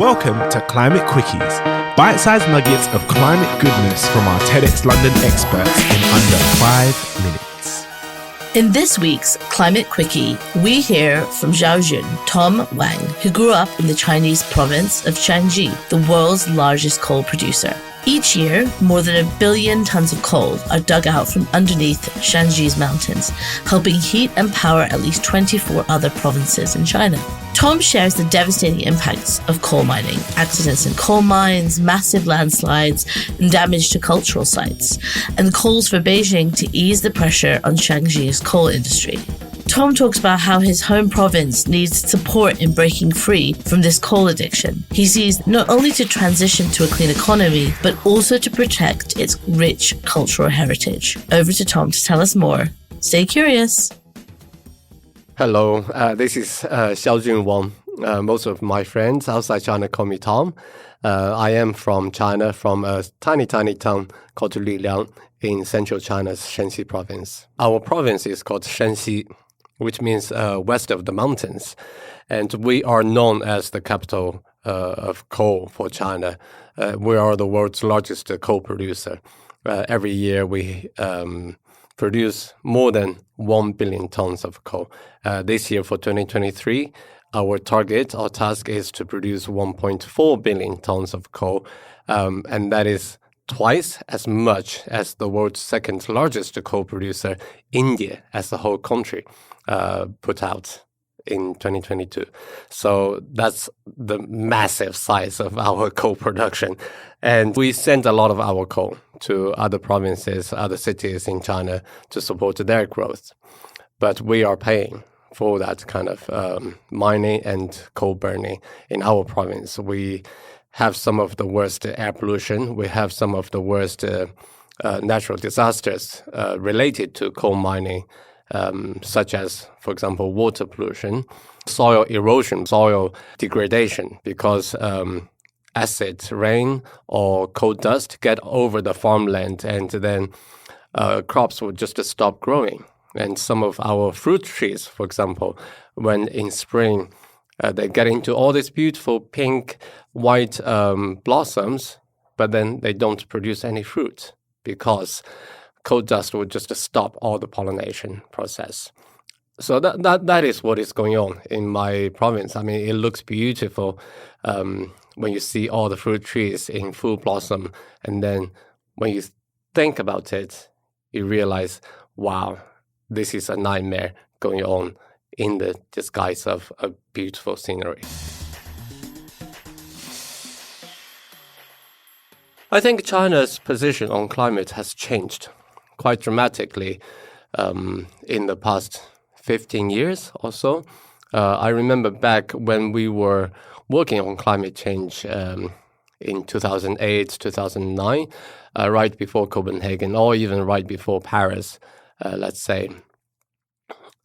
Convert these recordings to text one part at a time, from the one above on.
Welcome to Climate Quickies, bite-sized nuggets of climate goodness from our TEDxLondon experts in under 5 minutes. In this week's Climate Quickie, we hear from Xiaojun, Tom Wang, who grew up in the Chinese province of Shanxi, the world's largest coal producer. Each year, more than 1 billion tons of coal are dug out from underneath Shanxi's mountains, helping heat and power at least 24 other provinces in China. Tom shares the devastating impacts of coal mining, accidents in coal mines, massive landslides, and damage to cultural sites, and calls for Beijing to ease the pressure on Shanxi's coal industry. Tom talks about how his home province needs support in breaking free from this coal addiction. He sees not only to transition to a clean economy, but also to protect its rich cultural heritage. Over to Tom to tell us more. Stay curious. Hello, this is Xiaojun Wang. Most of my friends outside China call me Tom. I am from China, from a tiny town called Liang in central China's Shanxi province. Our province is called Shanxi, which means west of the mountains. And we are known as the capital of coal for China. We are the world's largest coal producer. Every year we produce more than 1 billion tons of coal. This year for 2023, our task is to produce 1.4 billion tons of coal. And that is twice as much as the world's second largest coal producer, India, as a whole country, put out in 2022. So that's the massive size of our coal production. And we send a lot of our coal to other provinces, other cities in China to support their growth. But we are paying for that kind of mining and coal burning in our province. We have some of the worst air pollution. We have some of the worst natural disasters related to coal mining, such as, for example, water pollution, soil erosion, soil degradation, because acid rain or coal dust get over the farmland and then crops will just stop growing. And some of our fruit trees, for example, when in spring, they get into all these beautiful pink, white blossoms, but then they don't produce any fruit because coal dust will just stop all the pollination process. So that is what is going on in my province. I mean, it looks beautiful when you see all the fruit trees in full blossom. And then when you think about it, you realize, wow, this is a nightmare going on in the disguise of a beautiful scenery. I think China's position on climate has changed quite dramatically in the past 15 years or so. I remember back when we were working on climate change in 2008, 2009, right before Copenhagen, or even right before Paris, let's say.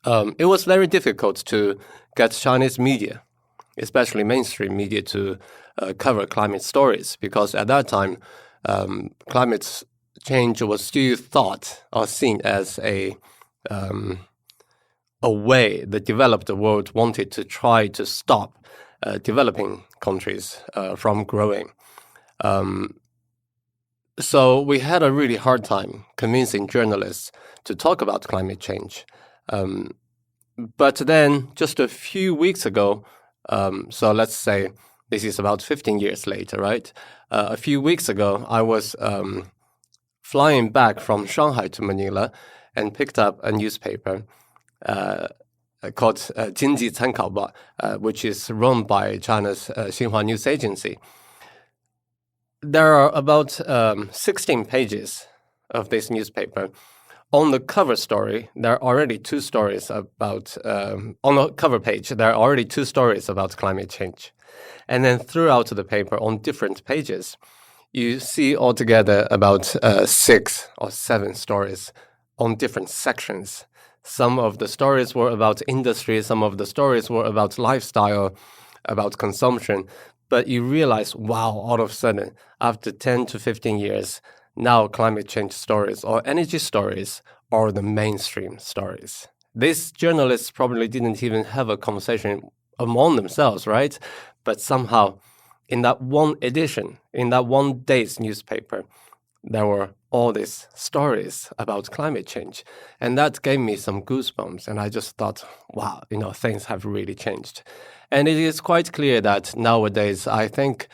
It was very difficult to get Chinese media, especially mainstream media, to cover climate stories, because at that time, climate change was still thought or seen as a way the developed world wanted to try to stop developing countries from growing. So we had a really hard time convincing journalists to talk about climate change. But then just a few weeks ago, so let's say this is about 15 years later, right? A few weeks ago, I was flying back from Shanghai to Manila and picked up a newspaper called 经济参考报, which is run by China's Xinhua News Agency. There are about 16 pages of this newspaper. On the cover story, there are already two stories about, on the cover page, there are already two stories about climate change. And then throughout the paper, on different pages, you see altogether about 6 or 7 stories on different sections. Some of the stories were about industry, some of the stories were about lifestyle, about consumption. But you realize, wow, all of a sudden, after 10 to 15 years, now climate change stories or energy stories are the mainstream stories. These journalists probably didn't even have a conversation among themselves, right? But somehow in that one edition, in that one day's newspaper, there were all these stories about climate change. And that gave me some goosebumps. And I just thought, wow, things have really changed. And it is quite clear that nowadays, I think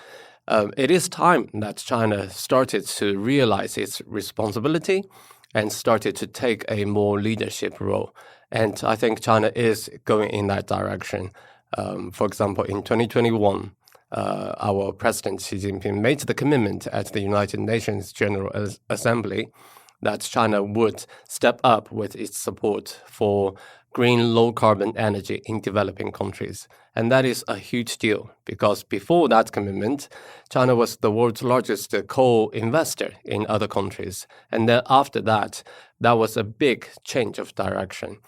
it is time that China started to realize its responsibility and started to take a more leadership role. And I think China is going in that direction. For example, in 2021, our President Xi Jinping made the commitment at the United Nations General Assembly that China would step up with its support for green low-carbon energy in developing countries. And that is a huge deal because before that commitment, China was the world's largest coal investor in other countries. And then after that, that was a big change of direction.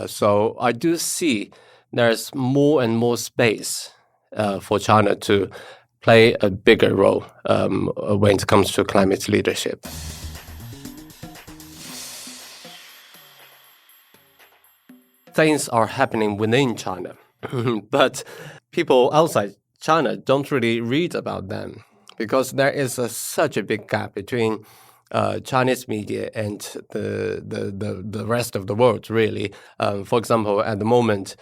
So I do see there's more and more space for China to play a bigger role when it comes to climate leadership. Things are happening within China, but people outside China don't really read about them because there is such a big gap between Chinese media and the rest of the world, really. For example, at the moment,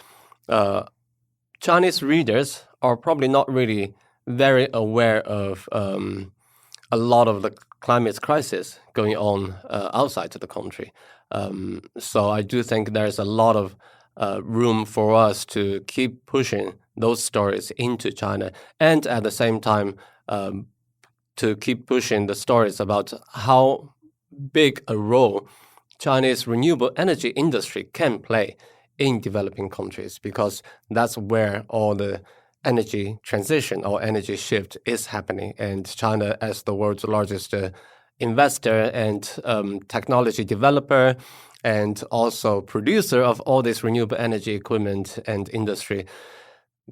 Chinese readers are probably not really very aware of a lot of the climate crisis going on outside of the country. So I do think there's a lot of room for us to keep pushing those stories into China, and at the same time to keep pushing the stories about how big a role Chinese renewable energy industry can play in developing countries, because that's where all the energy transition or energy shift is happening. And China, as the world's largest investor and technology developer and also producer of all this renewable energy equipment and industry,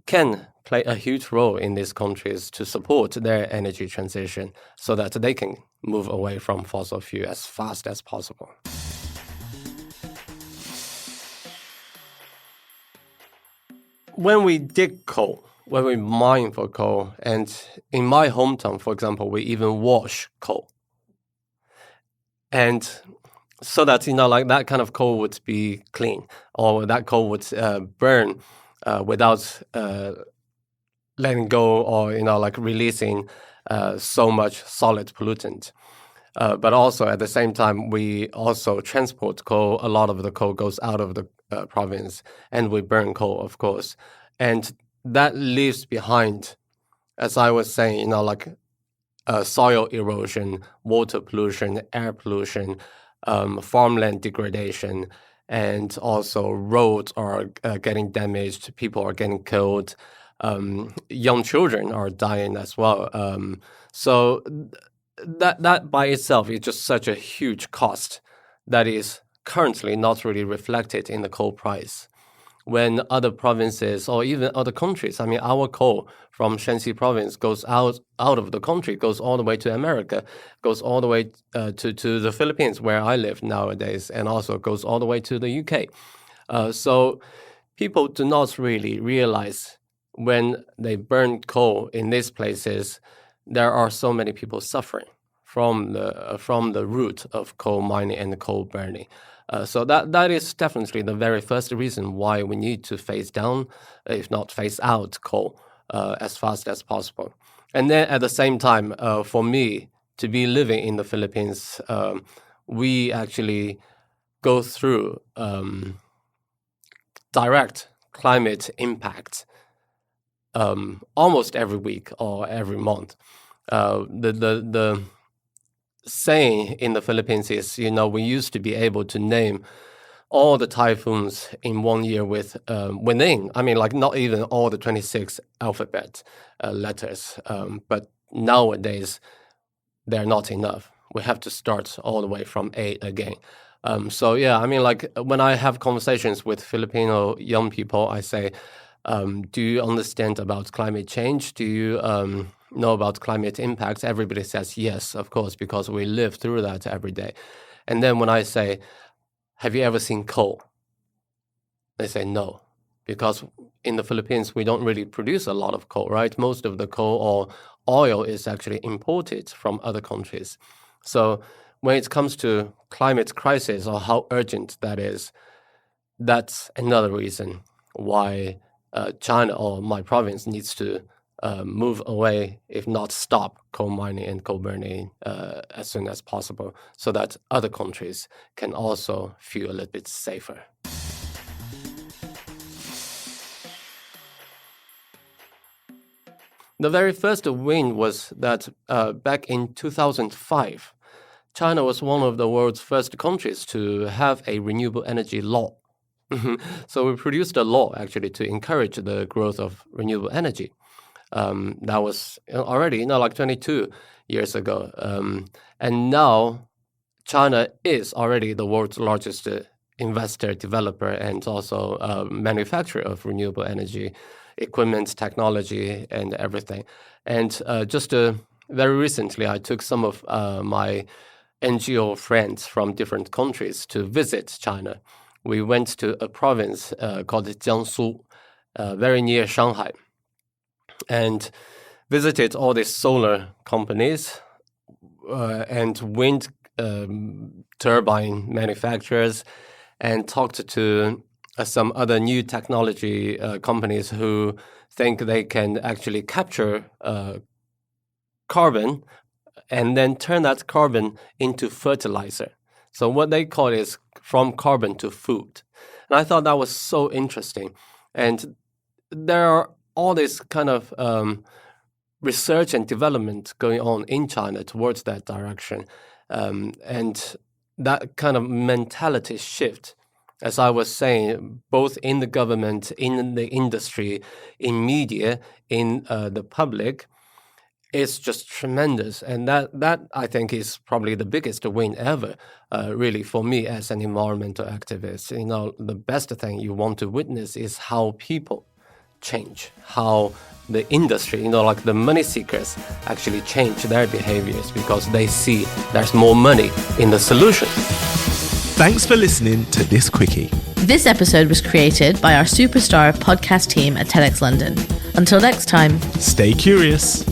can play a huge role in these countries to support their energy transition so that they can move away from fossil fuel as fast as possible. When we dig coal, when we mine for coal, and in my hometown, for example, we even wash coal. And so that, like that kind of coal would be clean, or that coal would burn without letting go, or, like releasing so much solid pollutant. But also at the same time, we also transport coal. A lot of the coal goes out of the province, and we burn coal, of course. And that leaves behind, as I was saying, like soil erosion, water pollution, air pollution, farmland degradation, and also roads are getting damaged, people are getting killed, young children are dying as well. So that by itself is just such a huge cost that is currently not really reflected in the coal price. When other provinces or even other countries, our coal from Shanxi province goes out of the country, goes all the way to America, goes all the way to the Philippines, where I live nowadays, and also goes all the way to the UK. So people do not really realize when they burn coal in these places, there are so many people suffering from the root of coal mining and coal burning. So that is definitely the very first reason why we need to phase down, if not phase out, coal as fast as possible. And then at the same time, for me to be living in the Philippines, we actually go through direct climate impact almost every week or every month. The saying in the Philippines is, we used to be able to name all the typhoons in 1 year with within, not even all the 26 alphabet letters, but nowadays they're not enough. We have to start all the way from A again. So yeah, when I have conversations with Filipino young people, I say, do you understand about climate change? Do you know about climate impacts? Everybody says yes, of course, because we live through that every day. And then when I say, have you ever seen coal? They say no. because in the Philippines, we don't really produce a lot of coal, right? Most of the coal or oil is actually imported from other countries. So when it comes to climate crisis or how urgent that is, that's another reason why China or my province needs to move away, if not stop, coal mining and coal burning as soon as possible, so that other countries can also feel a little bit safer. The very first win was that back in 2005, China was one of the world's first countries to have a renewable energy law. So we produced a law actually to encourage the growth of renewable energy. That was already, like 22 years ago. And now China is already the world's largest investor, developer, and also manufacturer of renewable energy equipment, technology, and everything. And just very recently, I took some of my NGO friends from different countries to visit China. We went to a province called Jiangsu, very near Shanghai, and visited all these solar companies and wind turbine manufacturers, and talked to some other new technology companies who think they can actually capture carbon and then turn that carbon into fertilizer. So what they call is from carbon to food. And I thought that was so interesting. And there are all this kind of research and development going on in China towards that direction. And that kind of mentality shift, as I was saying, both in the government, in the industry, in media, in the public, is just tremendous. And that I think is probably the biggest win ever, really, for me as an environmental activist. The best thing you want to witness is how people change, how the industry, like the money seekers, actually change their behaviors because they see there's more money in the solution. Thanks for listening to this quickie. This episode was created by our superstar podcast team at TEDxLondon. Until next time, stay curious.